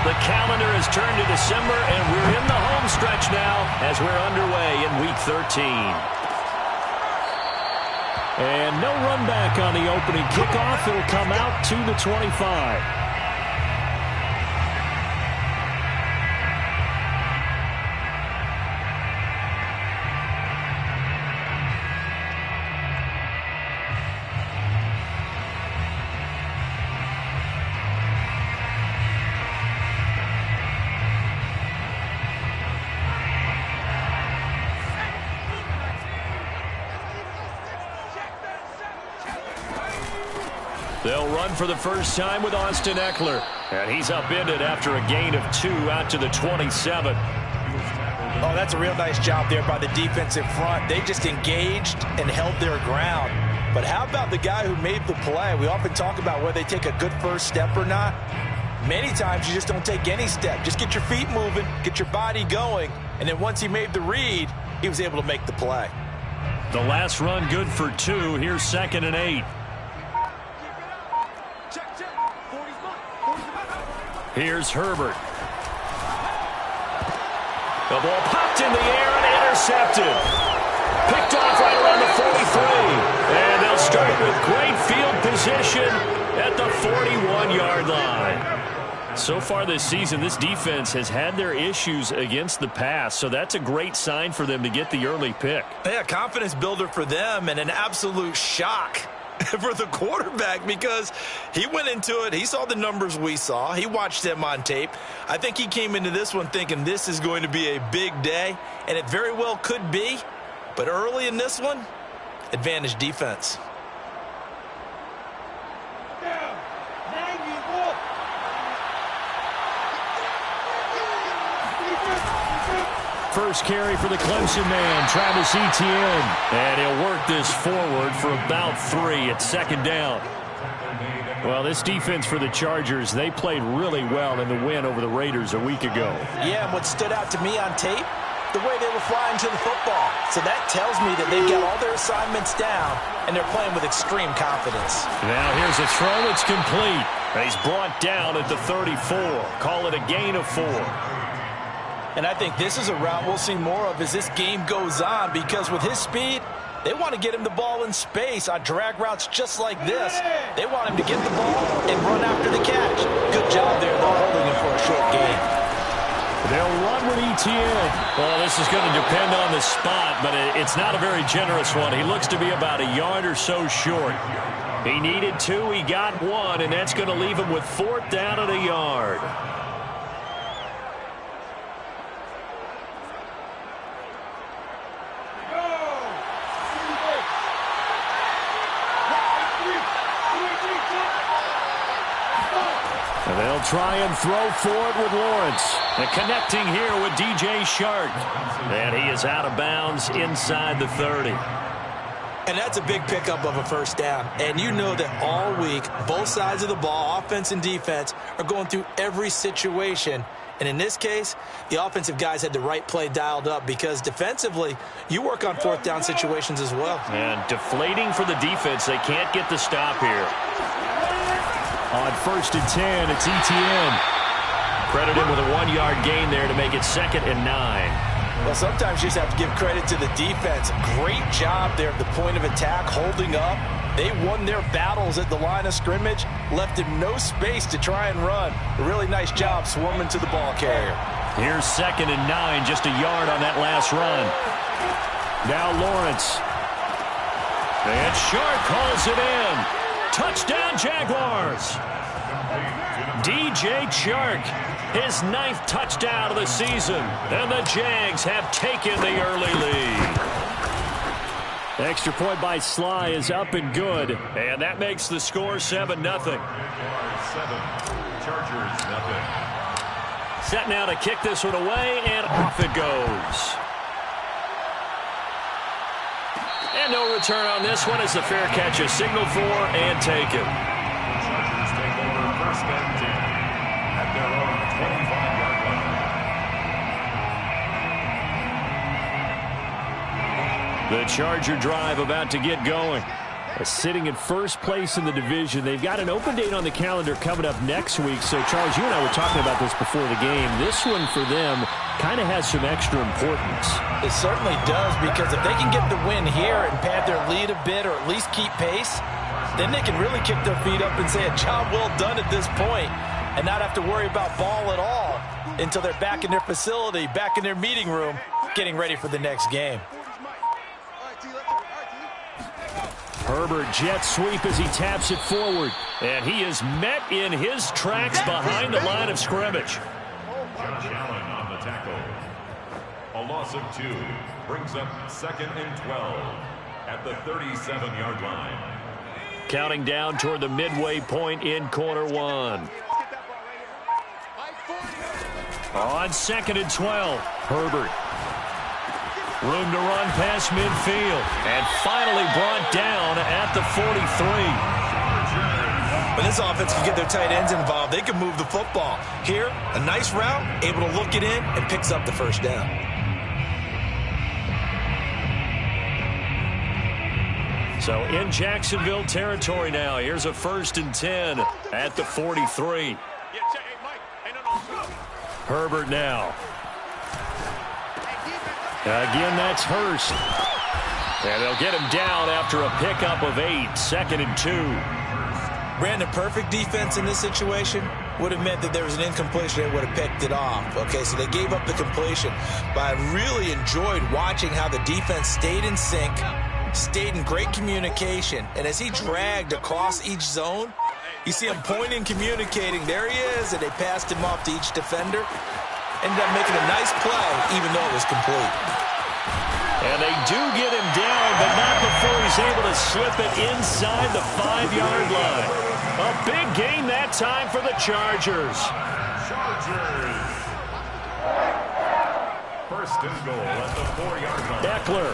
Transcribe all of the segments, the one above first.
The calendar has turned to December, and we're in the home stretch now as we're underway in Week 13. And no run back on the opening kickoff. It'll come out to the 25. They'll run for the first time with Austin Eckler. And he's upended after a gain of 2 out to the 27. Oh, that's a real nice job there by the defensive front. They just engaged and held their ground. But how about the guy who made the play? We often talk about whether they take a good first step or not. Many times you just don't take any step. Just get your feet moving, get your body going. And then once he made the read, he was able to make the play. The last run good for 2. Here's 2nd and 8. Here's Herbert. The ball popped in the air and intercepted. Picked off right around the 43. And they'll start with great field position at the 41-yard line. So far this season, this defense has had their issues against the pass, so that's a great sign for them to get the early pick. Yeah, confidence builder for them and an absolute shock for the quarterback because he went into it. He saw the numbers we saw. He watched them on tape. I think he came into this one thinking this is going to be a big day, and it very well could be. But early in this one, advantage defense. First carry for the Clemson man, Travis Etienne. And he'll work this forward for about 3 at 2nd down. Well, this defense for the Chargers, they played really well in the win over the Raiders a week ago. Yeah, and what stood out to me on tape, the way they were flying to the football. So that tells me that they've got all their assignments down, and they're playing with extreme confidence. Now here's a throw that's complete. And he's brought down at the 34. Call it a gain of 4. And I think this is a route we'll see more of as this game goes on because with his speed, they want to get him the ball in space on drag routes just like this. They want him to get the ball and run after the catch. Good job there, though, holding him for a short gain. They'll run with Etienne. Well, this is going to depend on the spot, but it's not a very generous one. He looks to be about a yard or so short. He needed 2, he got 1, and that's going to leave him with 4th down at a yard. And they'll try and throw for it with Lawrence. And connecting here with DJ Shark. And he is out of bounds inside the 30. And that's a big pickup of a first down. And you know that all week, both sides of the ball, offense and defense, are going through every situation. And in this case, the offensive guys had the right play dialed up because defensively, you work on 4th down situations as well. And deflating for the defense. They can't get the stop here. On 1st and 10, it's Etienne. Credit him with a 1-yard gain there to make it 2nd and 9. Well, sometimes you just have to give credit to the defense. Great job there at the point of attack, holding up. They won their battles at the line of scrimmage, left him no space to try and run. A really nice job swarming to the ball carrier. Here's 2nd and 9, just a yard on that last run. Now Lawrence. And Shark calls it in. Touchdown, Jaguars. DJ Chark, his 9th touchdown of the season. And the Jags have taken the early lead. Extra point by Sly is up and good. And that makes the score 7-0. 7, Chargers, nothing. Set now to kick this one away, and off it goes. And no return on this one as the fair catch is signaled for and taken. Chargers take over 1st and 10 at their own 25-yard line. The Charger drive about to get going. Sitting in first place in the division. They've got an open date on the calendar coming up next week. So, Charles, you and I were talking about this before the game. This one for them kind of has some extra importance. It certainly does, because if they can get the win here and pad their lead a bit, or at least keep pace, then they can really kick their feet up and say a job well done at this point and not have to worry about ball at all until they're back in their facility, back in their meeting room, getting ready for the next game. Herbert jet sweep as he taps it forward. And he is met in his tracks behind the line of scrimmage. Josh Allen on the tackle. A loss of 2 brings up 2nd and 12 at the 37-yard line. Counting down toward the midway point in quarter 1. On 2nd and 12, Herbert. Room to run past midfield. And finally brought down at the 43. When this offense can get their tight ends involved, they can move the football. Here, a nice route, able to look it in, and picks up the first down. So in Jacksonville territory now. Here's a 1st and 10 at the 43. Herbert now. Again, that's Hurst. And they'll get him down after a pickup of 8, 2nd and 2. Brandon, perfect defense in this situation would have meant that there was an incompletion that would have picked it off. Okay, so they gave up the completion. But I really enjoyed watching how the defense stayed in sync, stayed in great communication. And as he dragged across each zone, you see him pointing, communicating. There he is, and they passed him off to each defender. Ended up making a nice play, even though it was complete. And they do get him down, but not before he's able to slip it inside the 5-yard line. A big gain that time for the Chargers. Chargers. 1st and goal at the 4-yard line. Eckler.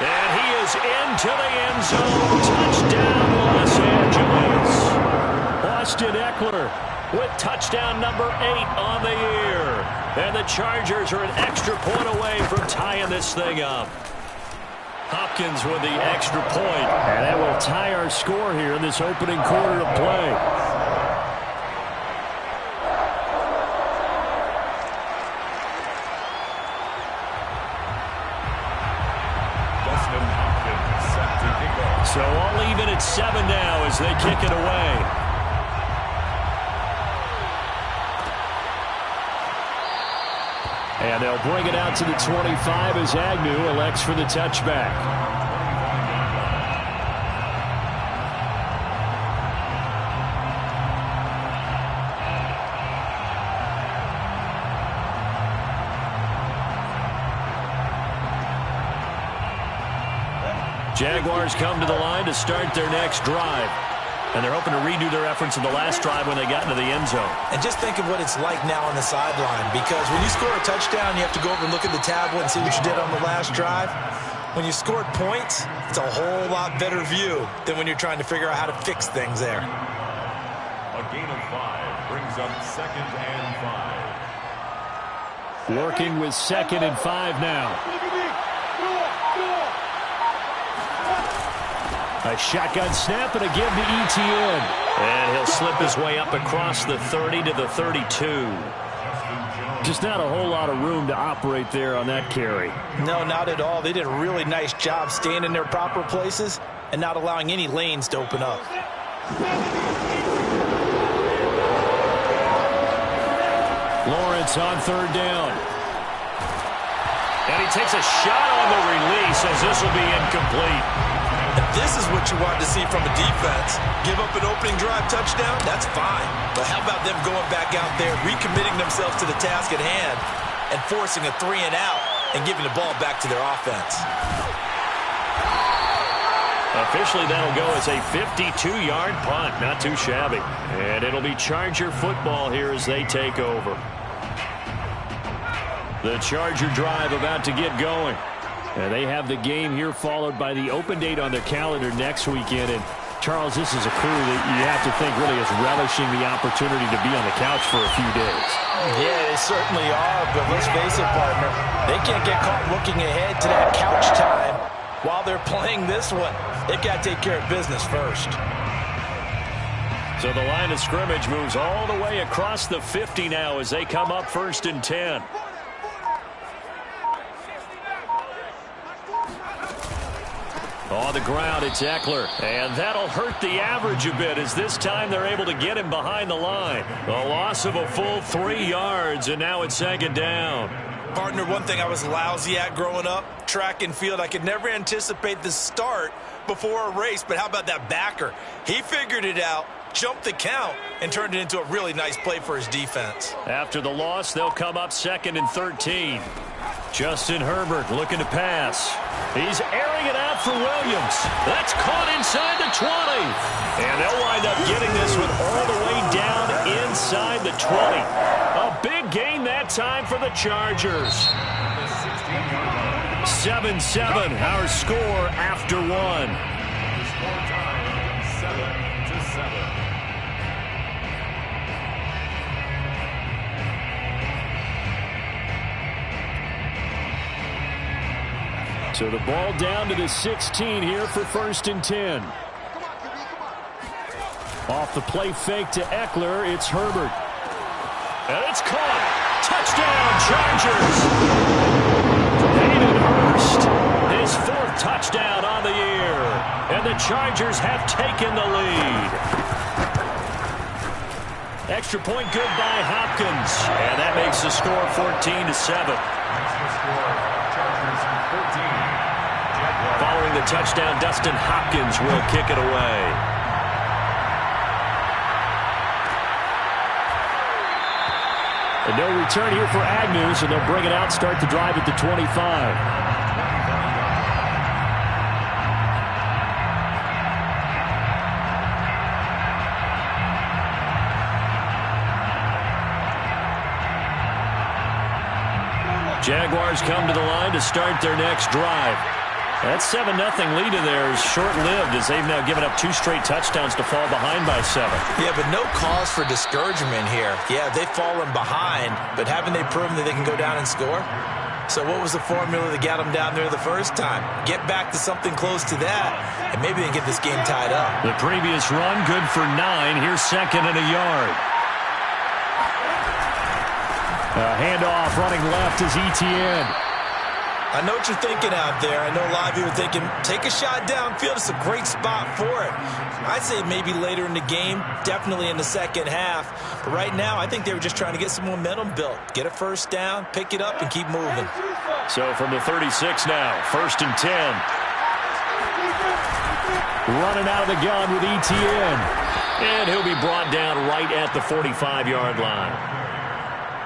And he is into the end zone. Touchdown, Los Angeles. Austin Eckler with touchdown number 8 on the year. And the Chargers are an extra point away from tying this thing up. Hopkins with the extra point. And that will tie our score here in this opening quarter of play. Dustin Hopkins set to kick off. So all even at 7 now as they kick it away. And they'll bring it out to the 25 as Agnew elects for the touchback. Jaguars come to the line to start their next drive. And they're hoping to redo their efforts in the last drive when they got into the end zone. And just think of what it's like now on the sideline, because when you score a touchdown, you have to go over and look at the tablet and see what you did on the last drive. When you scored points, it's a whole lot better view than when you're trying to figure out how to fix things there. A gain of 5 brings up 2nd and 5. Working with 2nd and 5 now. A shotgun snap and a give to Etienne. And he'll slip his way up across the 30 to the 32. Just not a whole lot of room to operate there on that carry. No, not at all. They did a really nice job staying in their proper places and not allowing any lanes to open up. Lawrence on 3rd down. And he takes a shot on the release as this will be incomplete. If this is what you want to see from a defense, give up an opening drive touchdown, that's fine. But how about them going back out there, recommitting themselves to the task at hand, and forcing a 3 and out and giving the ball back to their offense? Officially, that'll go as a 52-yard punt. Not too shabby. And it'll be Charger football here as they take over. The Charger drive about to get going. And they have the game here followed by the open date on their calendar next weekend. And, Charles, this is a crew that you have to think really is relishing the opportunity to be on the couch for a few days. Yeah, they certainly are. But let's face it, partner, they can't get caught looking ahead to that couch time while they're playing this one, they've got to take care of business first. So the line of scrimmage moves all the way across the 50 now as they come up 1st and 10. On the ground, it's Eckler. And that'll hurt the average a bit as this time they're able to get him behind the line. A loss of a full 3 yards, and now it's 2nd down. Partner, one thing I was lousy at growing up, track and field, I could never anticipate the start before a race. But how about that backer? He figured it out, jumped the count, and turned it into a really nice play for his defense. After the loss, they'll come up 2nd and 13. Justin Herbert looking to pass. He's airing it out for Williams. That's caught inside the 20. And they'll wind up getting this one all the way down inside the 20. A big gain that time for the Chargers. 7-7, our score after 1. The score time, 7-7. So the ball down to the 16 here for 1st and 10. Off the play fake to Eckler, it's Herbert. And it's caught. Touchdown, Chargers. Hayden Hurst, his 4th touchdown on the year. And the Chargers have taken the lead. Extra point good by Hopkins. And that makes the score 14-7. That's the score. Chargers 14. Following the touchdown, Dustin Hopkins will kick it away. And no return here for Agnew, so they'll bring it out, start the drive at the 25. Jaguars come to the line to start their next drive. That 7-0 lead of theirs short-lived as they've now given up 2 straight touchdowns to fall behind by 7. Yeah, but no cause for discouragement here. Yeah, they've fallen behind, but haven't they proven that they can go down and score? So what was the formula that got them down there the first time? Get back to something close to that, and maybe they can get this game tied up. The previous run, good for 9. Here's 2nd and a yard. A handoff running left is Etienne. I know what you're thinking out there. I know a lot of you are thinking, take a shot downfield. It's a great spot for it. I'd say maybe later in the game, definitely in the second half. But right now, I think they were just trying to get some momentum built. Get a first down, pick it up, and keep moving. So from the 36 now, 1st and 10. Running out of the gun with Etienne. And he'll be brought down right at the 45-yard line.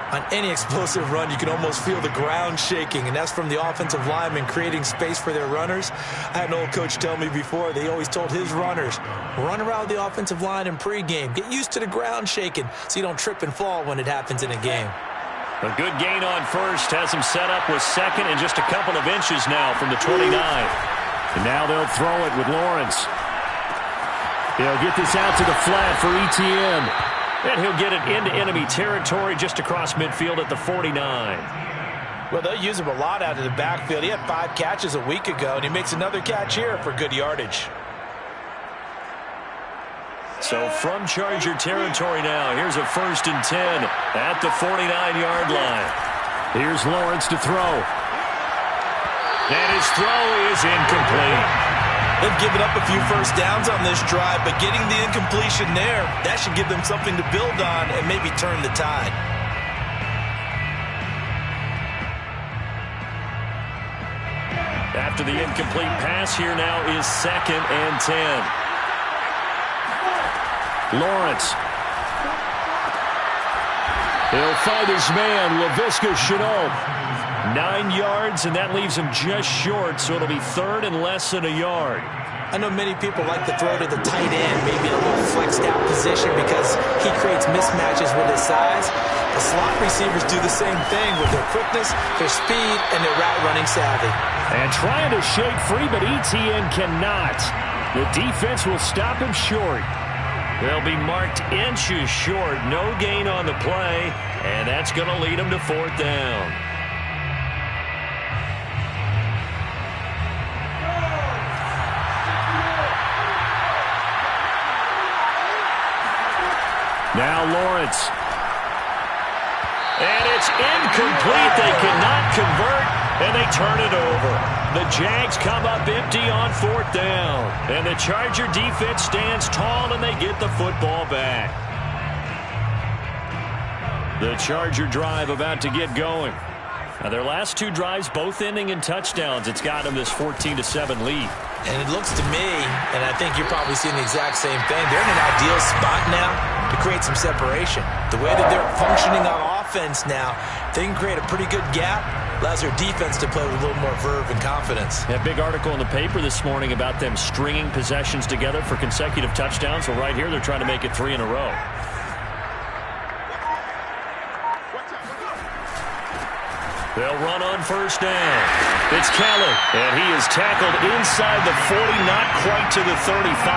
On any explosive run, you can almost feel the ground shaking, and that's from the offensive linemen creating space for their runners. I had an old coach tell me before, they always told his runners, run around the offensive line in pregame. Get used to the ground shaking so you don't trip and fall when it happens in a game. A good gain on 1st has him set up with 2nd and just a couple of inches now from the 29. And now they'll throw it with Lawrence. They'll get this out to the flat for Etienne. And he'll get it into enemy territory just across midfield at the 49. Well, they'll use him a lot out of the backfield. He had 5 catches a week ago, and he makes another catch here for good yardage. So from Charger territory now, here's a 1st and 10 at the 49-yard line. Here's Lawrence to throw. And his throw is incomplete. They've given up a few first downs on this drive, but getting the incompletion there, that should give them something to build on and maybe turn the tide. After the incomplete pass, here now is 2nd and 10. Lawrence. He'll find his man, Laviska Shenault. 9 yards, and that leaves him just short, so it'll be 3rd and less than a yard. I know many people like to throw to the tight end, maybe in a little flexed out position because he creates mismatches with his size. The slot receivers do the same thing with their quickness, their speed, and their route running savvy. And trying to shake free, but Etienne cannot. The defense will stop him short. They'll be marked inches short. No gain on the play, and that's going to lead them to 4th down. Now Lawrence. And it's incomplete. They cannot convert, and they turn it over. The Jags come up empty on 4th down. And the Charger defense stands tall, and they get the football back. The Charger drive about to get going. Now their last 2 drives both ending in touchdowns. It's got them this 14-7 lead. And it looks to me, and I think you're probably seeing the exact same thing, they're in an ideal spot now to create some separation. The way that they're functioning on offense now, they can create a pretty good gap. Allows their defense to play with a little more verve and confidence. A big article in the paper this morning about them stringing possessions together for consecutive touchdowns. Well, right here they're trying to make it 3 in a row. They'll run on 1st down. It's Kelly, and he is tackled inside the 40, not quite to the 35.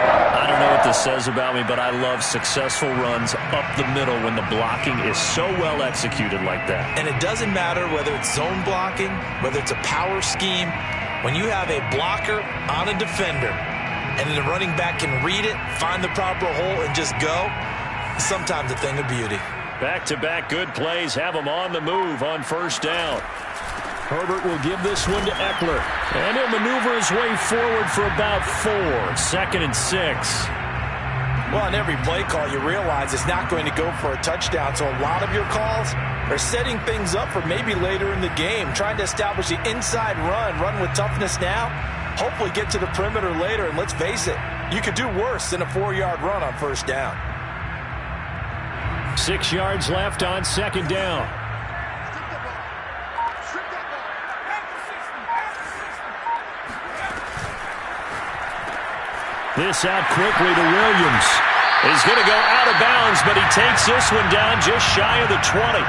I don't know what this says about me, but I love successful runs up the middle when the blocking is so well executed like that. And it doesn't matter whether it's zone blocking, whether it's a power scheme. When you have a blocker on a defender, and then the running back can read it, find the proper hole, and just go, it's sometimes a thing of beauty. Back-to-back good plays have him on the move on 1st down. Herbert will give this one to Eckler. And he'll maneuver his way forward for about 4. 2nd and 6. Well, on every play call, you realize it's not going to go for a touchdown. So a lot of your calls are setting things up for maybe later in the game, trying to establish the inside run with toughness now, hopefully get to the perimeter later. And let's face it, you could do worse than a 4-yard run on 1st down. 6 yards left on 2nd down. This out quickly to Williams. He's going to go out of bounds, but he takes this one down just shy of the 20.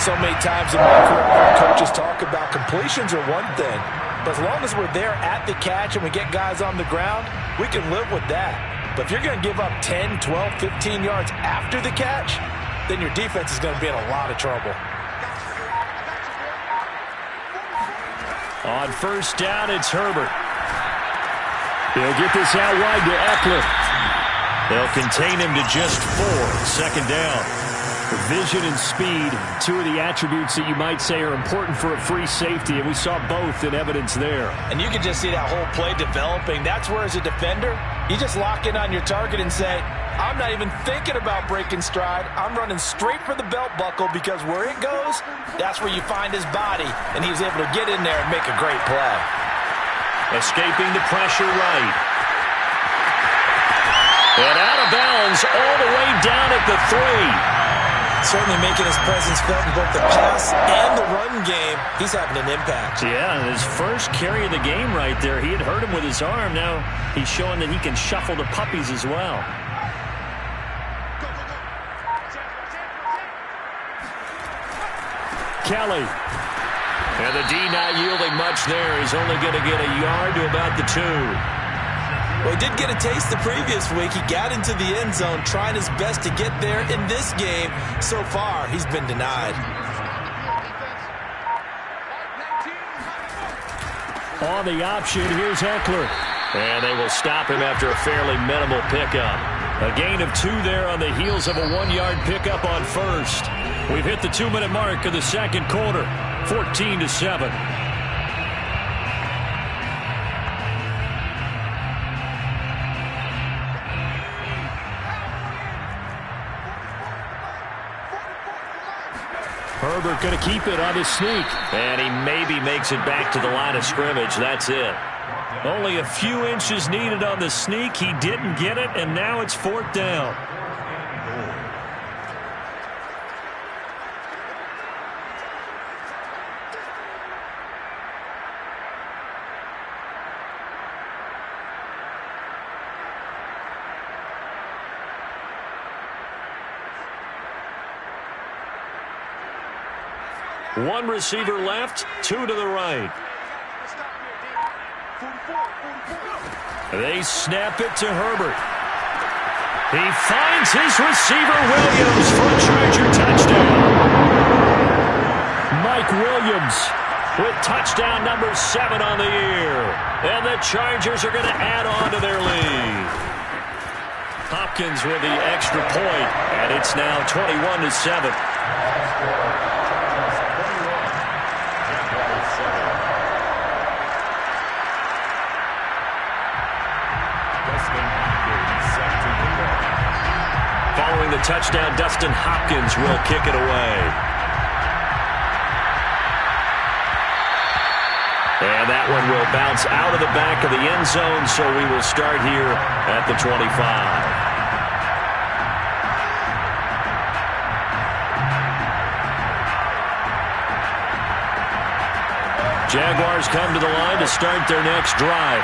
So many times in my career, coaches talk about completions are one thing, but as long as we're there at the catch and we get guys on the ground, we can live with that. But if you're going to give up 10, 12, 15 yards after the catch, then your defense is going to be in a lot of trouble. On 1st down, it's Herbert. He'll get this out wide to Eckler. They'll contain him to just 4. 2nd down. Vision and speed, 2 of the attributes that you might say are important for a free safety, and we saw both in evidence there. And you can just see that whole play developing. That's where, as a defender, you just lock in on your target and say, I'm not even thinking about breaking stride. I'm running straight for the belt buckle, because where it goes, that's where you find his body, and he was able to get in there and make a great play. Escaping the pressure right. And out of bounds all the way down at the 3. Certainly making his presence felt in both the pass and the run game. He's having an impact. Yeah, his first carry of the game right there. He had hurt him with his arm. Now he's showing that he can shuffle the puppies as well. Kelly. And the D not yielding much there. He's only going to get a yard to about the 2. Well, he did get a taste the previous week. He got into the end zone, trying his best to get there in this game. So far, he's been denied. On the option, here's Eckler. And they will stop him after a fairly minimal pickup. A gain of 2 there on the heels of a 1-yard pickup on 1st. We've hit the 2-minute mark of the 2nd quarter. 14-7. Herbert going to keep it on his sneak. And he maybe makes it back to the line of scrimmage. That's it. Only a few inches needed on the sneak. He didn't get it, and now it's 4th down. One receiver left, 2 to the right. They snap it to Herbert. He finds his receiver, Williams, for a Charger touchdown. Mike Williams with touchdown number 7 on the year. And the Chargers are going to add on to their lead. Hopkins with the extra point, and it's now 21-7. Following the touchdown, Dustin Hopkins will kick it away. And that one will bounce out of the back of the end zone, so we will start here at the 25. Jaguars come to the line to start their next drive.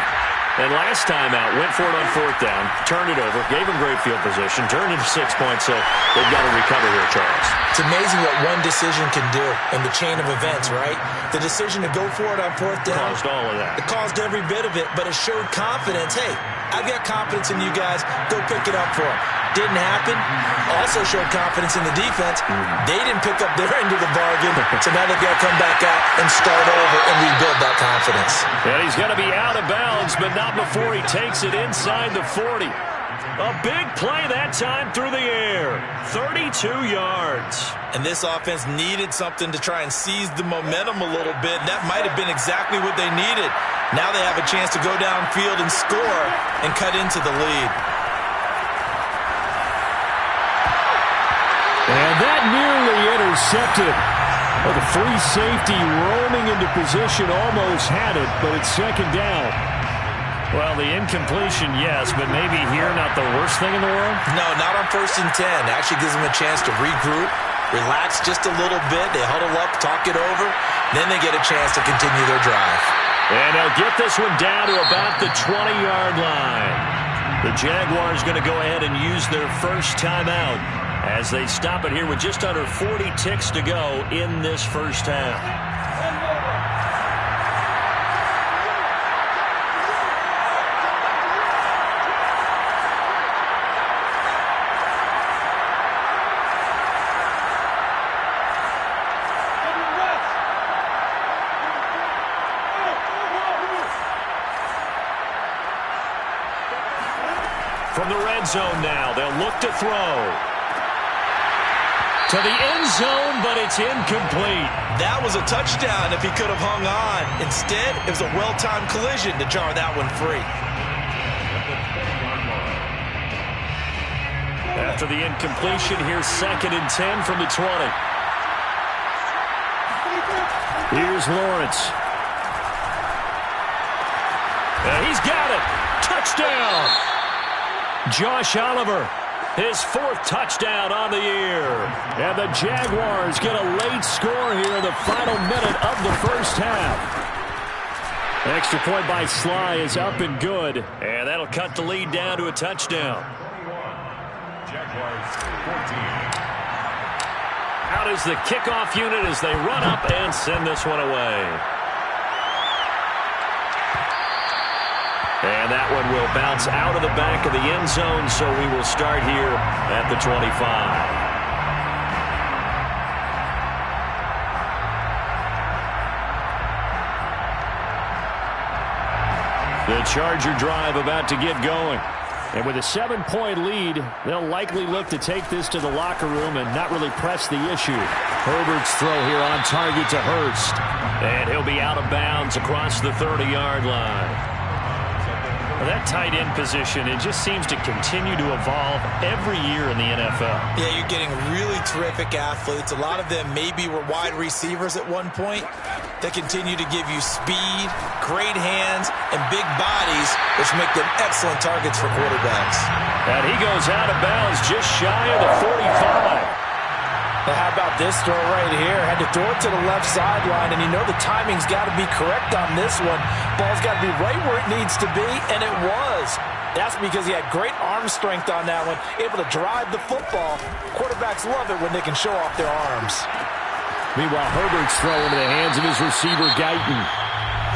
And last time out, went for it on fourth down, turned it over, gave them great field position, turned into 6 points, so they've got to recover here, Charles. It's amazing what one decision can do in the chain of events, right? The decision to go for it on fourth down. Caused all of that. It caused every bit of it, but it showed confidence. Hey, I've got confidence in you guys. Go pick it up for them. Didn't happen. Also showed confidence in the defense. They didn't pick up their end of the bargain, so now they've got to come back out and start over and rebuild that confidence. And he's going to be out of bounds, but not before he takes it inside the 40. A big play that time through the air. 32 yards. And this offense needed something to try and seize the momentum a little bit. That might have been exactly what they needed. Now they have a chance to go downfield and score and cut into the lead. And that nearly intercepted. Well, the free safety roaming into position almost had it, but it's second down. Well, the incompletion, yes, but maybe here not the worst thing in the world? No, not on 1st and 10. Actually gives them a chance to regroup, relax just a little bit. They huddle up, talk it over. Then they get a chance to continue their drive. And they'll get this one down to about the 20-yard line. The Jaguars going to go ahead and use their first timeout as they stop it here with just under 40 ticks to go in this first half. From the red zone now, they'll look to throw. To the end zone, but it's incomplete. That was a touchdown if he could have hung on. Instead, it was a well-timed collision to jar that one free. After the incompletion, here's 2nd and 10 from the 20. Here's Lawrence. And he's got it. Touchdown. Josh Oliver. His 4th touchdown on the year. And the Jaguars get a late score here in the final minute of the first half. Extra point by Sly is up and good. And that'll cut the lead down to a touchdown. 21. Jaguars 14. Out is the kickoff unit as they run up and send this one away. And that one will bounce out of the back of the end zone, so we will start here at the 25. The Charger drive about to get going. And with a 7-point lead, they'll likely look to take this to the locker room and not really press the issue. Herbert's throw here on target to Hurst. And he'll be out of bounds across the 30-yard line. That tight end position, it just seems to continue to evolve every year in the NFL. Yeah, you're getting really terrific athletes. A lot of them maybe were wide receivers at one point. They continue to give you speed, great hands, and big bodies, which make them excellent targets for quarterbacks. And he goes out of bounds just shy of the 45. Now, how about this throw right here? Had to throw it to the left sideline, and you know the timing's got to be correct on this one. Ball's got to be right where it needs to be, and it was. That's because he had great arm strength on that one, able to drive the football. Quarterbacks love it when they can show off their arms. Meanwhile, Herbert's throw into the hands of his receiver, Guyton.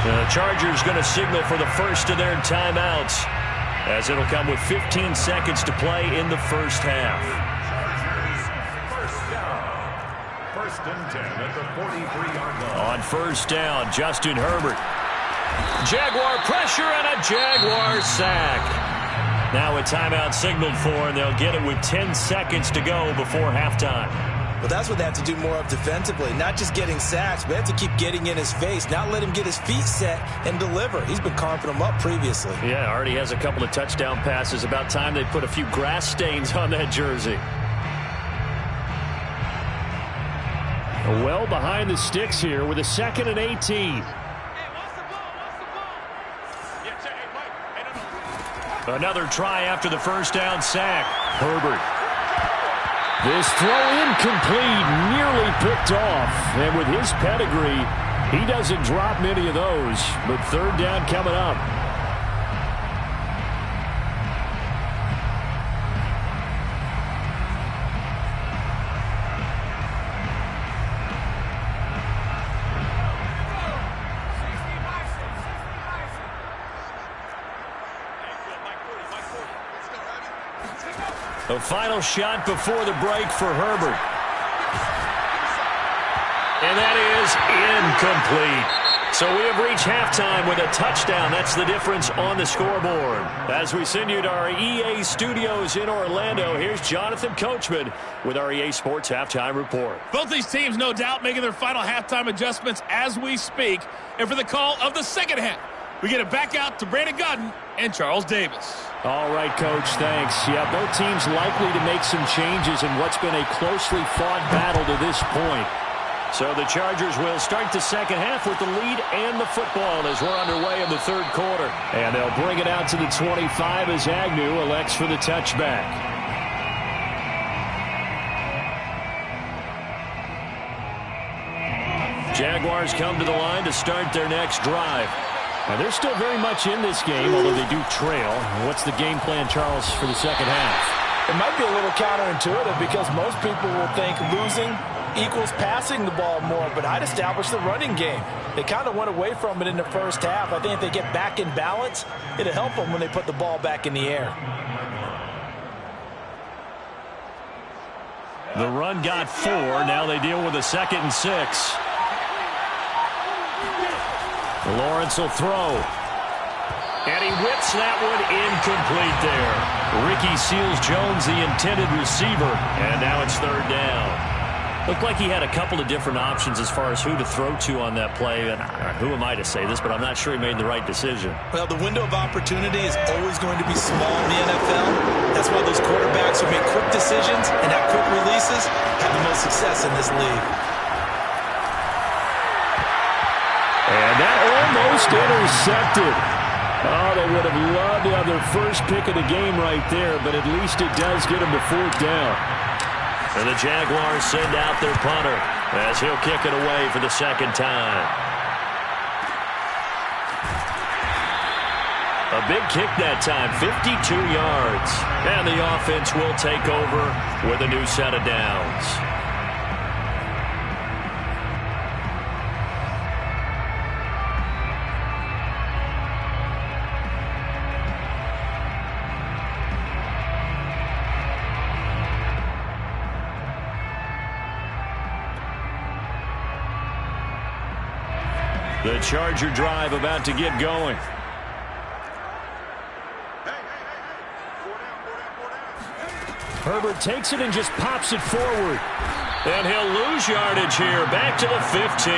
The Chargers going to signal for the first of their timeouts, as it'll come with 15 seconds to play in the first half. First and 10 at the 43-yard line. On first down, Justin Herbert. Jaguar pressure and a Jaguar sack. Now a timeout signaled for, and they'll get it with 10 seconds to go before halftime. Well, that's what they have to do more of defensively. Not just getting sacks, but they have to keep getting in his face, not let him get his feet set and deliver. He's been carving them up previously. Yeah, already has a couple of touchdown passes. About time they put a few grass stains on that jersey. Well behind the sticks here with a 2nd and 18. Another try after the first down sack. Herbert. This throw incomplete, nearly picked off. And with his pedigree, he doesn't drop many of those. But 3rd down coming up. The final shot before the break for Herbert. And that is incomplete. So we have reached halftime with a touchdown. That's the difference on the scoreboard. As we send you to our EA studios in Orlando, here's Jonathan Coachman with our EA Sports Halftime Report. Both these teams, no doubt, making their final halftime adjustments as we speak. And for the call of the second half, we get it back out to Brandon Godden and Charles Davis. All right, Coach, thanks. Yeah, both teams likely to make some changes in what's been a closely fought battle to this point. So the Chargers will start the second half with the lead and the football as we're underway in the 3rd quarter. And they'll bring it out to the 25 as Agnew elects for the touchback. Jaguars come to the line to start their next drive. Now, they're still very much in this game, although they do trail. What's the game plan, Charles, for the second half? It might be a little counterintuitive because most people will think losing equals passing the ball more, but I'd establish the running game. They kind of went away from it in the first half. I think if they get back in balance, it'll help them when they put the ball back in the air. The run got 4. Now they deal with a 2nd and 6. Lawrence will throw. And he whips that one incomplete there. Ricky Seals-Jones, the intended receiver. And now it's 3rd down. Looked like he had a couple of different options as far as who to throw to on that play. And who am I to say this, but I'm not sure he made the right decision. Well, the window of opportunity is always going to be small in the NFL. That's why those quarterbacks who make quick decisions and have quick releases have the most success in this league. And that almost intercepted. Oh, they would have loved to have their first pick of the game right there, but at least it does get them to 4th down. And the Jaguars send out their punter as he'll kick it away for the 2nd time. A big kick that time, 52 yards. And the offense will take over with a new set of downs. The Charger drive about to get going. Herbert takes it and just pops it forward. And he'll lose yardage here. Back to the 15.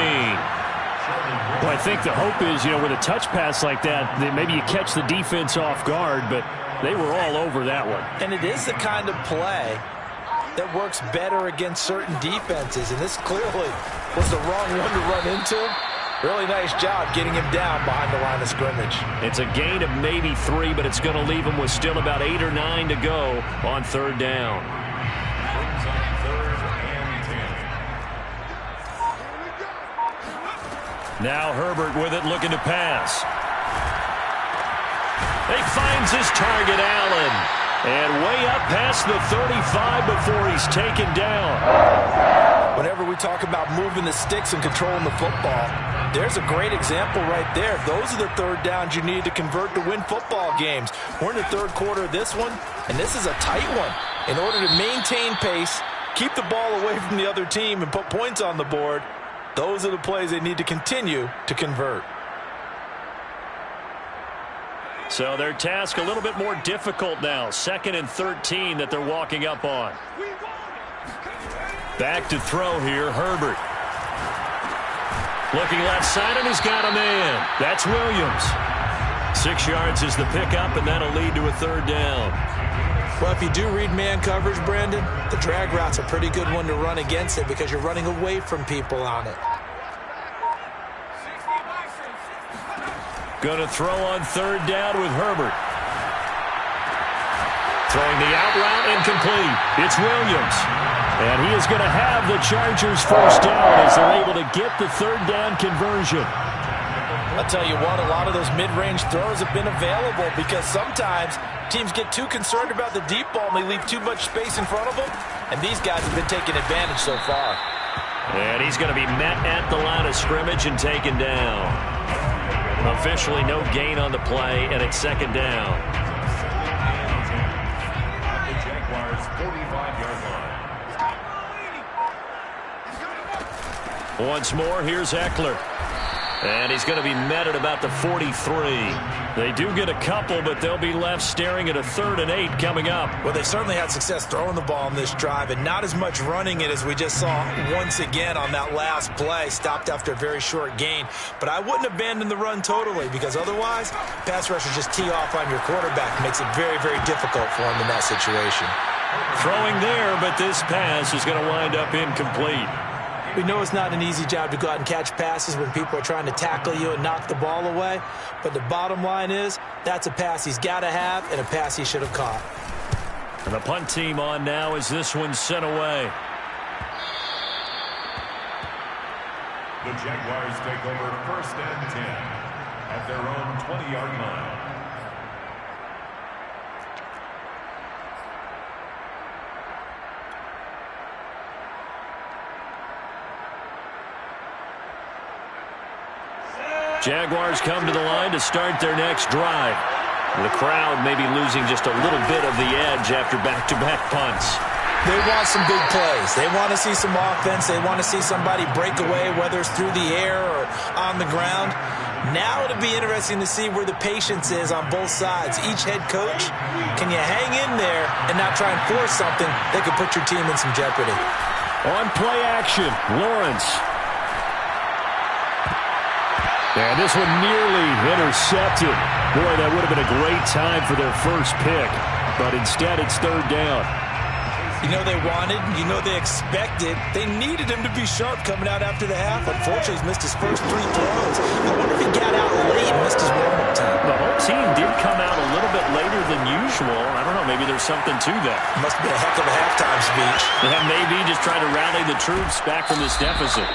Well, I think the hope is, with a touch pass like that, that maybe you catch the defense off guard, but they were all over that one. And it is the kind of play that works better against certain defenses, and this clearly was the wrong one to run into. Really nice job getting him down behind the line of scrimmage. It's a gain of maybe 3, but it's going to leave him with still about 8 or 9 to go on 3rd down. Brings up 3rd and 10. Now Herbert with it, looking to pass. He finds his target, Allen. And way up past the 35 before he's taken down. Whenever we talk about moving the sticks and controlling the football, there's a great example right there. Those are the 3rd downs you need to convert to win football games. We're in the 3rd quarter of this one, and this is a tight one. In order to maintain pace, keep the ball away from the other team, and put points on the board, those are the plays they need to continue to convert. So their task a little bit more difficult now. 2nd and 13 that they're walking up on. Back to throw here, Herbert. Looking left side, and he's got a man. That's Williams. 6 yards is the pickup, and that'll lead to a 3rd down. Well, if you do read man coverage, Brandon, the drag route's a pretty good one to run against it because you're running away from people on it. Going to throw on 3rd down with Herbert. Throwing the out route, incomplete. It's Williams. And he is going to have the Chargers 1st down as they're able to get the 3rd down conversion. I'll tell you what, a lot of those mid-range throws have been available because sometimes teams get too concerned about the deep ball and they leave too much space in front of them. And these guys have been taking advantage so far. And he's going to be met at the line of scrimmage and taken down. Officially no gain on the play, and it's 2nd down. The Jaguars' 45-yard line. Once more, here's Eckler. And he's going to be met at about the 43. They do get a couple, but they'll be left staring at a 3rd and 8 coming up. Well, they certainly had success throwing the ball on this drive and not as much running it as we just saw once again on that last play. Stopped after a very short gain. But I wouldn't abandon the run totally because otherwise, pass rushers just tee off on your quarterback. Makes it very, very difficult for him in that situation. Throwing there, but this pass is going to wind up incomplete. We know it's not an easy job to go out and catch passes when people are trying to tackle you and knock the ball away. But the bottom line is, that's a pass he's got to have and a pass he should have caught. And the punt team on now as this one's sent away. The Jaguars take over 1st and 10 at their own 20-yard line. Jaguars come to the line to start their next drive. The crowd may be losing just a little bit of the edge after back-to-back punts. They want some big plays. They want to see some offense. They want to see somebody break away, whether it's through the air or on the ground. Now it'll be interesting to see where the patience is on both sides. Each head coach, can you hang in there and not try and force something that could put your team in some jeopardy? On play action, Lawrence. And this one nearly intercepted. Boy, that would have been a great time for their first pick. But instead, it's 3rd down. You know they wanted, you know they expected. They needed him to be sharp coming out after the half. Unfortunately, he's missed his first 3 throws. I wonder if he got out late and missed his warm-up time. The whole team did come out a little bit later than usual. I don't know, maybe there's something to that. Must have been a heck of a halftime speech. Yeah, maybe just trying to rally the troops back from this deficit.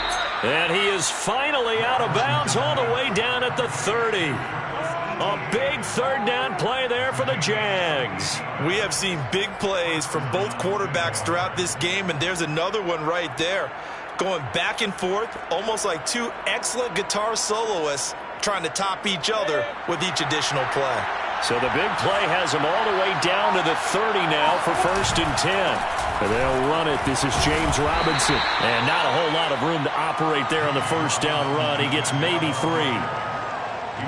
And he is finally out of bounds all the way down at the 30. A big 3rd down play there for the Jags. We have seen big plays from both quarterbacks throughout this game, and there's another one right there. Going back and forth, almost like 2 excellent guitar soloists trying to top each other with each additional play. So the big play has him all the way down to the 30 now for 1st and 10. And they'll run it. This is James Robinson. And not a whole lot of room to operate there on the 1st down run. He gets maybe 3.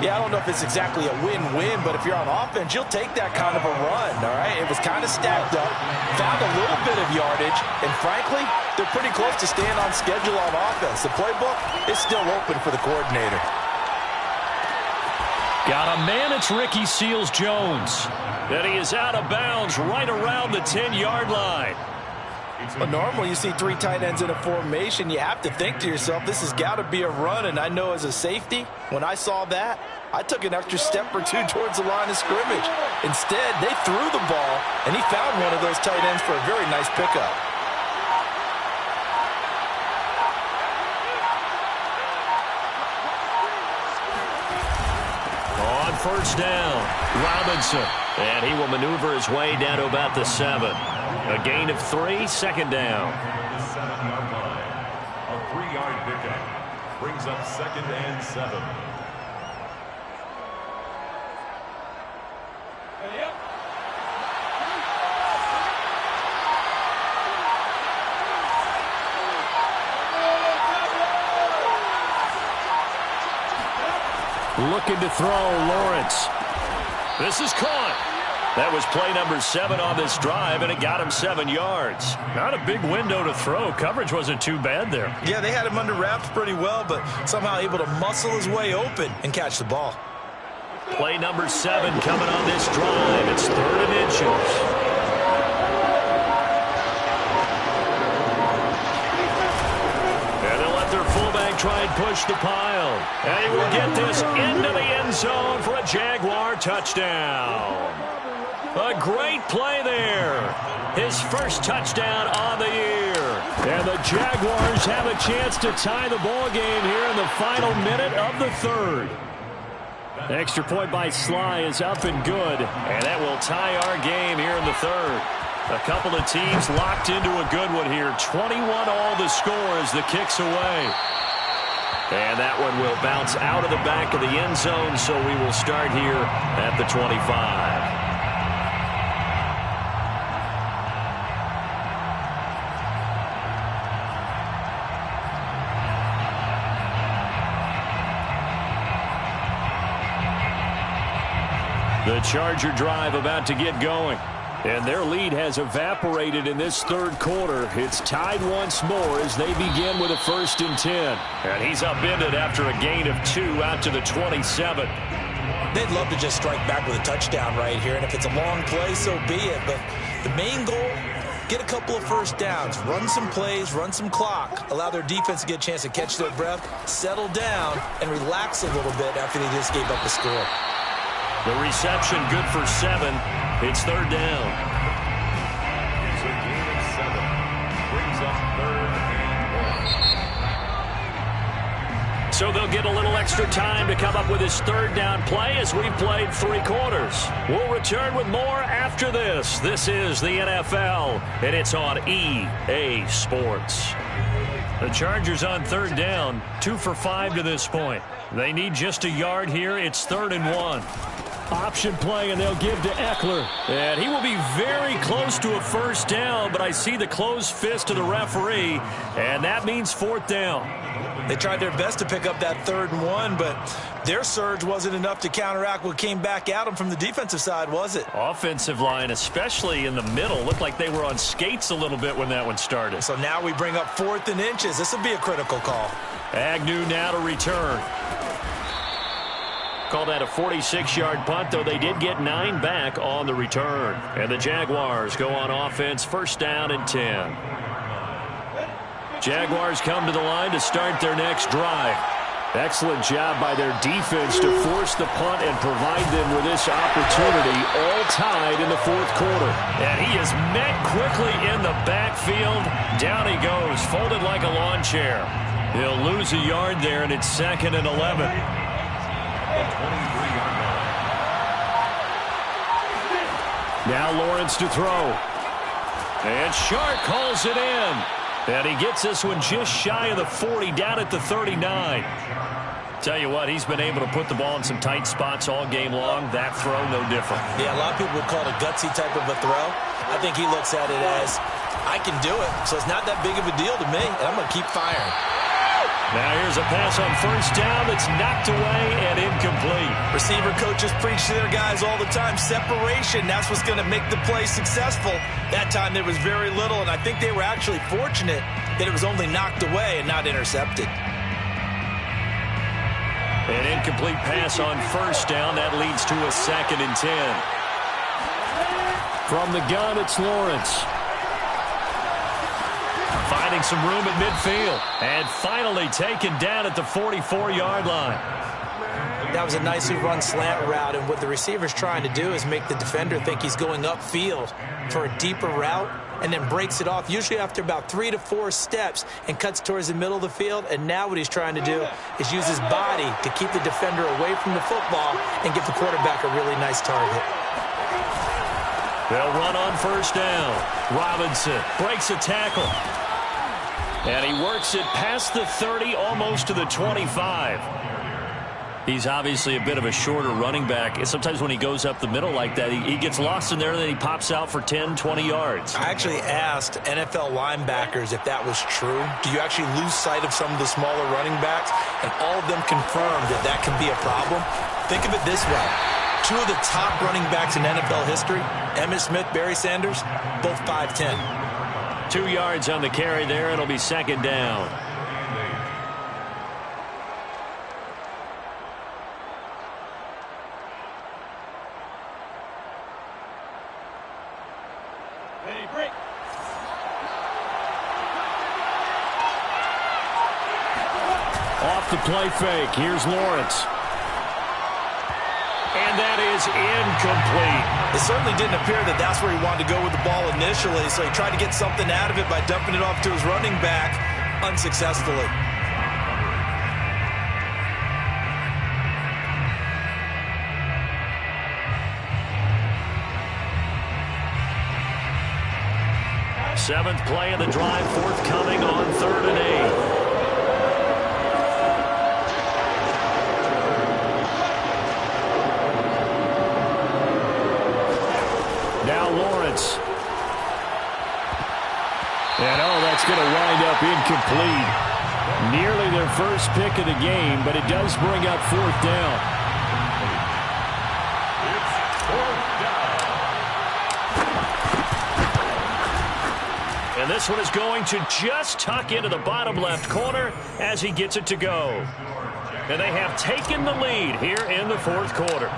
Yeah, I don't know if it's exactly a win-win, but if you're on offense, you'll take that kind of a run, all right? It was kind of stacked up, found a little bit of yardage, and frankly, they're pretty close to staying on schedule on offense. The playbook is still open for the coordinator. Got a man, it's Ricky Seals-Jones. And he is out of bounds right around the 10-yard line. Well, normally you see 3 tight ends in a formation. You have to think to yourself, this has got to be a run. And I know as a safety, when I saw that, I took an extra step or 2 towards the line of scrimmage. Instead, they threw the ball, and he found one of those tight ends for a very nice pickup. On 1st down, Robinson. And he will maneuver his way down to about the 7. A gain of 3, 2nd down. The 7-yard line. A 3-yard pickup brings up 2nd and 7. Looking to throw, Lawrence. This is caught. That was play number 7 on this drive, and it got him 7 yards. Not a big window to throw. Coverage wasn't too bad there. Yeah, they had him under wraps pretty well, but somehow able to muscle his way open and catch the ball. Play number 7 coming on this drive. It's 3rd and inches. And they'll let their fullback try and push the pile. And he will get this into the end zone for a Jaguar touchdown. A great play there. His first touchdown on the year. And the Jaguars have a chance to tie the ball game here in the final minute of the 3rd. The extra point by Sly is up and good. And that will tie our game here in the 3rd. A couple of teams locked into a good one here. 21-all the score as the kick's away. And that one will bounce out of the back of the end zone, so we will start here at the 25. The Charger drive about to get going. And their lead has evaporated in this 3rd quarter. It's tied once more as they begin with a 1st and 10. And he's upended after a gain of 2 out to the 27. They'd love to just strike back with a touchdown right here. And if it's a long play, so be it. But the main goal, get a couple of first downs, run some plays, run some clock, allow their defense to get a chance to catch their breath, settle down, and relax a little bit after they just gave up a score. The reception good for 7. It's 3rd down. It's a gain of 7. Brings up 3rd and 1. So they'll get a little extra time to come up with his 3rd down play as we've played 3 quarters. We'll return with more after this. This is the NFL, and it's on EA Sports. The Chargers on 3rd down, 2 for 5 to this point. They need just a yard here. It's 3rd and 1. Option play, and they'll give to Eckler. And he will be very close to a 1st down, but I see the closed fist of the referee, and that means 4th down. They tried their best to pick up that 3rd and 1, but their surge wasn't enough to counteract what came back at them from the defensive side, was it? Offensive line, especially in the middle, looked like they were on skates a little bit when that one started. So now we bring up 4th and inches. This will be a critical call. Agnew now to return. Called that a 46-yard punt, though they did get 9 back on the return. And the Jaguars go on offense, 1st down and 10. Jaguars come to the line to start their next drive. Excellent job by their defense to force the punt and provide them with this opportunity, all tied in the 4th quarter. And he is met quickly in the backfield. Down he goes, folded like a lawn chair. He'll lose a yard there, and it's 2nd and 11. 23-yard line. Now Lawrence to throw. And Shark calls it in. And he gets this one just shy of the 40, down at the 39. Tell you what, he's been able to put the ball in some tight spots all game long. That throw, no different. Yeah, a lot of people would call it a gutsy type of a throw. I think he looks at it as, I can do it, so it's not that big of a deal to me, and I'm going to keep firing. Now here's a pass on 1st down that's knocked away and incomplete. Receiver coaches preach to their guys all the time, separation, that's what's going to make the play successful. That time there was very little, and I think they were actually fortunate that it was only knocked away and not intercepted. An incomplete pass on 1st down. That leads to a 2nd and 10. From the gun, it's Lawrence. Finding some room at midfield. And finally taken down at the 44-yard line. That was a nicely run slant route, and what the receiver's trying to do is make the defender think he's going upfield for a deeper route, and then breaks it off, usually after about 3 to 4 steps, and cuts towards the middle of the field. And now what he's trying to do is use his body to keep the defender away from the football and give the quarterback a really nice target. They'll run on 1st down. Robinson breaks a tackle. And he works it past the 30, almost to the 25. He's obviously a bit of a shorter running back. And sometimes when he goes up the middle like that, he gets lost in there, and then he pops out for 10, 20 yards. I actually asked NFL linebackers if that was true. Do you actually lose sight of some of the smaller running backs? And all of them confirmed that that can be a problem. Think of it this way. Two of the top running backs in NFL history, Emmitt Smith, Barry Sanders, both 5'10". 2 yards on the carry there. It'll be second down. Off the play fake. Here's Lawrence. And that is incomplete. It certainly didn't appear that that's where he wanted to go with the ball initially, so he tried to get something out of it by dumping it off to his running back unsuccessfully. Seventh play of the drive, forthcoming on 3rd and 8. Now Lawrence. And that's going to wind up incomplete. Nearly their first pick of the game, but it does bring up 4th down. It's 4th down. And this one is going to just tuck into the bottom left corner as he gets it to go. And they have taken the lead here in the 4th quarter.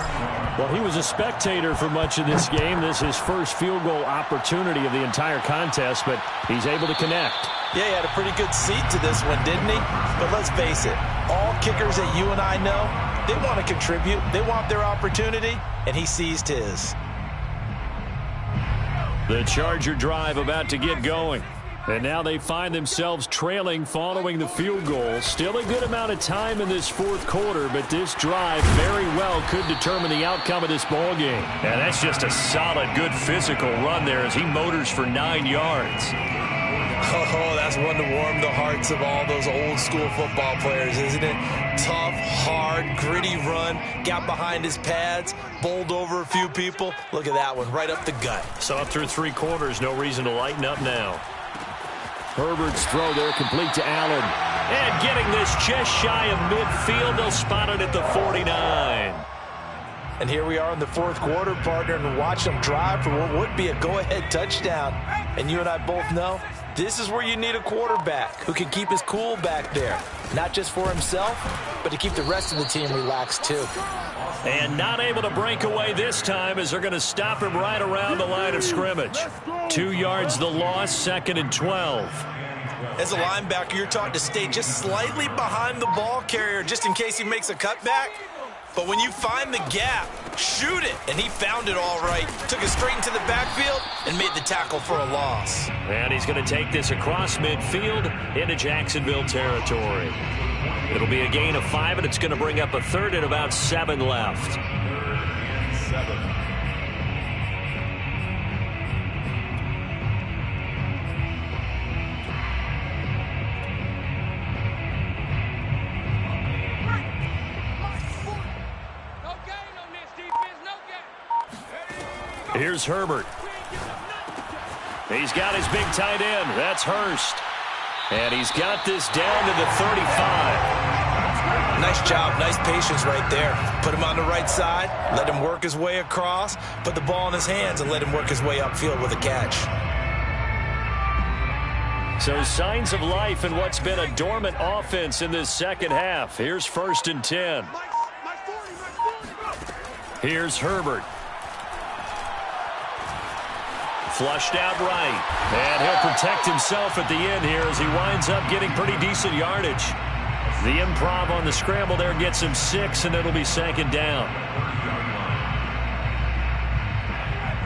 Well, he was a spectator for much of this game. This is his first field goal opportunity of the entire contest, but he's able to connect. Yeah, he had a pretty good seat to this one, didn't he? But let's face it, all kickers that you and I know, they want to contribute. They want their opportunity, and he seized his. The Charger drive about to get going. And now they find themselves trailing following the field goal. Still a good amount of time in this 4th quarter, but this drive very well could determine the outcome of this ball game. And that's just a solid, good physical run there as he motors for 9 yards. Oh, that's one to warm the hearts of all those old school football players, isn't it? Tough, hard, gritty run, got behind his pads, bowled over a few people. Look at that one, right up the gut. Saw through 3 quarters, no reason to lighten up now. Herbert's throw there complete to Allen. And getting this just shy of midfield, they'll spot it at the 49. And here we are in the 4th quarter, partner, and watch them drive for what would be a go-ahead touchdown. And you and I both know this is where you need a quarterback who can keep his cool back there. Not just for himself, but to keep the rest of the team relaxed too. And not able to break away this time as they're going to stop him right around the line of scrimmage. 2 yards the loss, 2nd and 12. As a linebacker, you're taught to stay just slightly behind the ball carrier just in case he makes a cutback. But when you find the gap, shoot it. And he found it all right. Took it straight into the backfield and made the tackle for a loss. And he's going to take this across midfield into Jacksonville territory. It'll be a gain of 5, and it's going to bring up a 3rd and about 7 left. 3rd and 7. Here's Herbert. He's got his big tight end. That's Hurst. And he's got this down to the 35. Nice job. Nice patience right there. Put him on the right side. Let him work his way across. Put the ball in his hands and let him work his way upfield with a catch. So signs of life in what's been a dormant offense in this 2nd half. Here's 1st and 10. Here's Herbert. Flushed out right. And he'll protect himself at the end here as he winds up getting pretty decent yardage. The improv on the scramble there gets him 6, and it'll be 2nd down.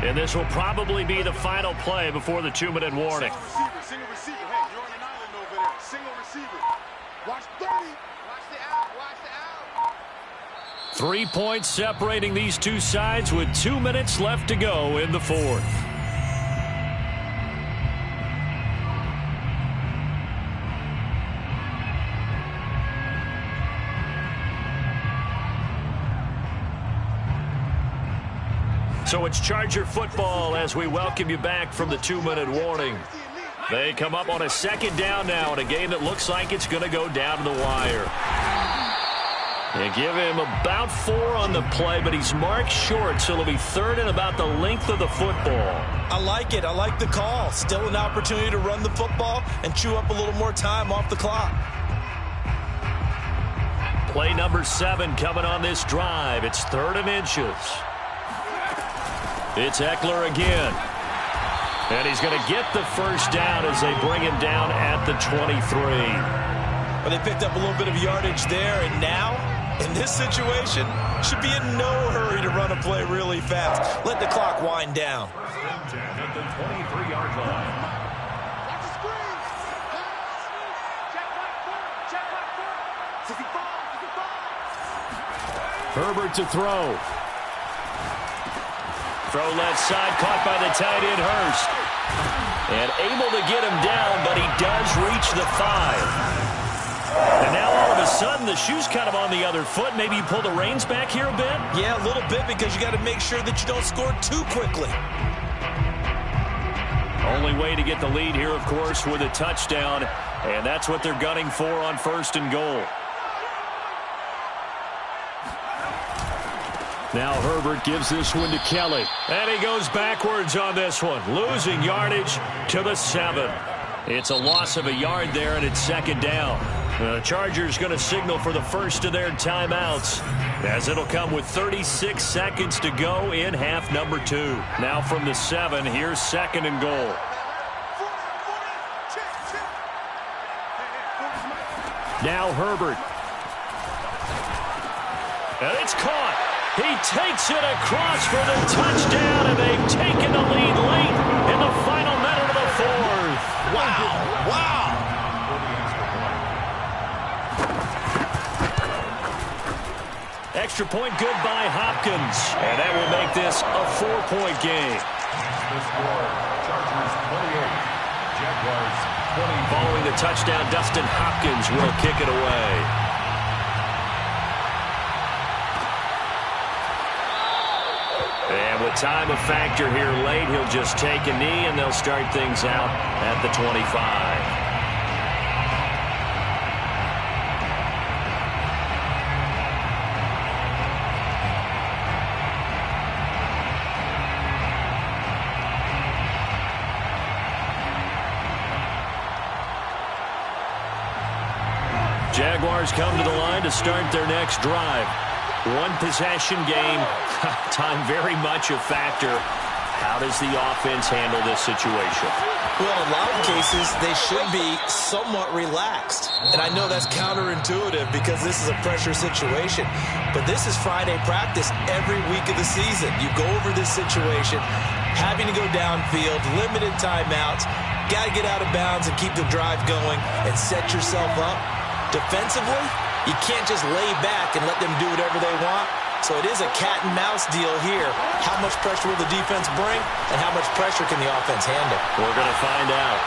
And this will probably be the final play before the 2-minute warning. Single receiver. Hey, you're on an island over there. Single receiver. Watch 30. Watch the out. Watch the out. 3 points separating these two sides with 2 minutes left to go in the 4th. So it's Charger football as we welcome you back from the 2-minute warning. They come up on a 2nd down now in a game that looks like it's going to go down to the wire. They give him about 4 on the play, but he's marked short, so it'll be 3rd and about the length of the football. I like it. I like the call. Still an opportunity to run the football and chew up a little more time off the clock. Play number 7 coming on this drive. It's 3rd and inches. It's Eckler again. And he's going to get the first down as they bring him down at the 23. Well, they picked up a little bit of yardage there, and now, in this situation, should be in no hurry to run a play really fast. Let the clock wind down. At the 23-yard line. Watch the screen. Check back foot. Check back foot. 65. Herbert to throw. Throw left side, caught by the tight end, Hurst. And able to get him down, but he does reach the 5. And now all of a sudden, the shoe's kind of on the other foot. Maybe you pull the reins back here a bit? Yeah, a little bit, because you got to make sure that you don't score too quickly. Only way to get the lead here, of course, with a touchdown. And that's what they're gunning for on 1st and goal. Now Herbert gives this one to Kelly. And he goes backwards on this one, losing yardage to the 7. It's a loss of a yard there, and it's 2nd down. The Chargers going to signal for the first of their timeouts, as it'll come with 36 seconds to go in half number 2. Now from the 7, here's 2nd and goal. Now Herbert. And it's caught. He takes it across for the touchdown, and they've taken the lead late in the final minute of the 4th. Wow. Wow. Extra point good by Hopkins. And that will make this a 4-point game. The score, Chargers 28, Jaguars 20. Following the touchdown, Dustin Hopkins will kick it away. And with time a factor here late, he'll just take a knee, and they'll start things out at the 25. Jaguars come to the line to start their next drive. One possession game. Time very much a factor. How does the offense handle this situation? Well, in a lot of cases, they should be somewhat relaxed. And I know that's counterintuitive because this is a pressure situation. But this is Friday practice every week of the season. You go over this situation, having to go downfield, limited timeouts, got to get out of bounds and keep the drive going and set yourself up. Defensively, you can't just lay back and let them do whatever they want. So it is a cat and mouse deal here. How much pressure will the defense bring, and how much pressure can the offense handle? We're going to find out.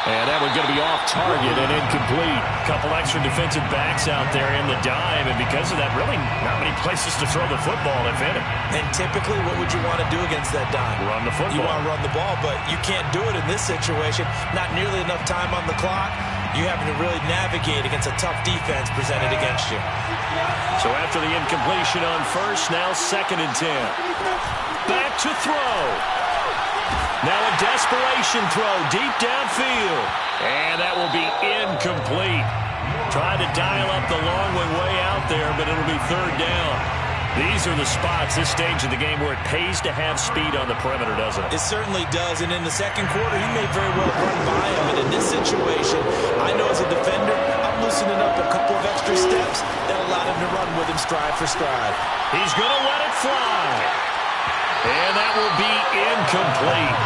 And that one's going to be off target and incomplete. A couple extra defensive backs out there in the dime, and because of that, really not many places to throw the football, if any. And typically, what would you want to do against that dime? Run the football. You want to run the ball, but you can't do it in this situation. Not nearly enough time on the clock. You having to really navigate against a tough defense presented against you. So after the incompletion on 1st, now 2nd and 10. Back to throw. Now a desperation throw deep downfield. And that will be incomplete. Tried to dial up the long way out there, but it'll be 3rd down. These are the spots, this stage of the game, where it pays to have speed on the perimeter, doesn't it? It certainly does, and in the 2nd quarter, he may very well run by him. And in this situation, I know as a defender, I'm loosening up a couple of extra steps that allow him to run with him stride for stride. He's going to let it fly. And that will be incomplete.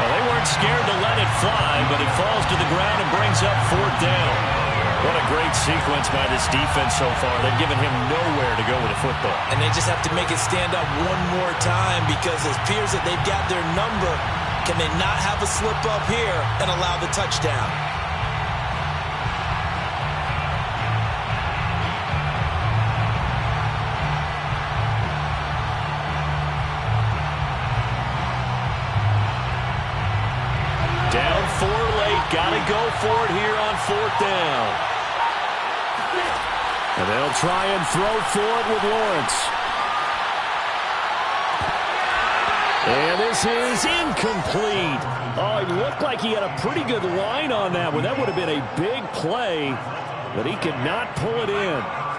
Well, they weren't scared to let it fly, but it falls to the ground and brings up 4th down. What a great sequence by this defense so far. They've given him nowhere to go with the football. And they just have to make it stand up one more time because it appears that they've got their number. Can they not have a slip up here and allow the touchdown? Down 4 late. Got to go for it here on 4th down. And they'll try and throw for it with Lawrence. And this is incomplete. Oh, it looked like he had a pretty good line on that one. That would have been a big play, but he could not pull it in.